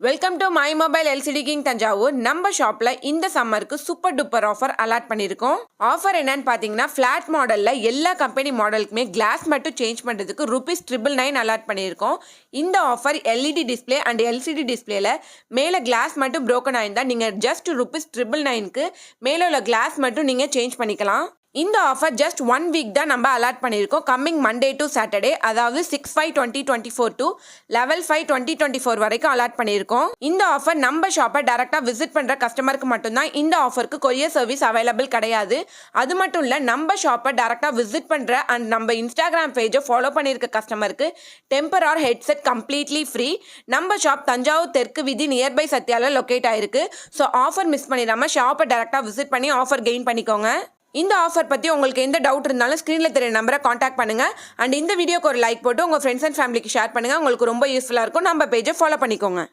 Welcome to my mobile LCD king Thanjavur. நம்ம ஷாப்ல இந்த சம்மருக்கு சூப்பர் டூப்பர் ஆஃபர் அலாட் பண்ணியிருக்கோம். ஆஃபர் என்னன்னு பார்த்தீங்கன்னா, ஃபிளாட் மாடல்ல எல்லா கம்பெனி மாடலுக்குமே கிளாஸ் மட்டும் சேஞ்ச் பண்ணுறதுக்கு ₹999 அலாட் பண்ணியிருக்கோம். இந்த offer LED display and LCD டிஸ்பிளேல மேலே கிளாஸ் மட்டும் broken ஆயிருந்தா நீங்கள் ஜஸ்ட் ₹999க்கு மேலே உள்ள கிளாஸ் மட்டும் நீங்கள் சேஞ்ச் பண்ணிக்கலாம். இந்த ஆஃபர் ஜஸ்ட் 1 வீக் தான் நம்ம அலாட் பண்ணியிருக்கோம். கம்மிங் மண்டே டு சாட்டர்டே, அதாவது 6/5/2024 டு 11/5/2024 வரைக்கும் அலாட் பண்ணியிருக்கோம். இந்த ஆஃபர் நம்ம ஷாப்பை டேரெக்டாக விசிட் பண்ணுற கஸ்டமருக்கு மட்டும்தான். இந்த ஆஃபருக்கு கொரியர் சர்வீஸ் அவைலபிள் கிடையாது. அது மட்டும் இல்லை, நம்ம ஷாப்பை டேரெக்டாக விசிட் பண்ணுற அண்ட் நம்ம இன்ஸ்டாகிராம் பேஜை ஃபாலோ பண்ணியிருக்க கஸ்டமருக்கு tempered or headset completely free. நம்ம ஷாப் தஞ்சாவூர் தெற்கு வீதி நியர்பை சத்யாவில் லொக்கேட் ஆயிருக்கு. ஸோ ஆஃபர் மிஸ் பண்ணிடாமல் ஷாப்பை டேரெக்டாக விசிட் பண்ணி ஆஃபர் கெயின் பண்ணிக்கோங்க. இந்த ஆஃபர் பற்றி உங்களுக்கு எந்த டவுட் இருந்தாலும் ஸ்க்ரீனில் தெரிய நம்பரை காண்டாக்ட் பண்ணுங்கள். அண்ட் இந்த வீடியோக்கு ஒரு லைக் போட்டு உங்கள் ஃப்ரெண்ட்ஸ் அண்ட் ஃபேமிலிக்கு ஷேர் பண்ணுங்கள். உங்களுக்கு ரொம்ப யூஸ்ஃபுல்லாக இருக்கும். நம்ம பேஜை ஃபாலோ பண்ணிக்கோங்க.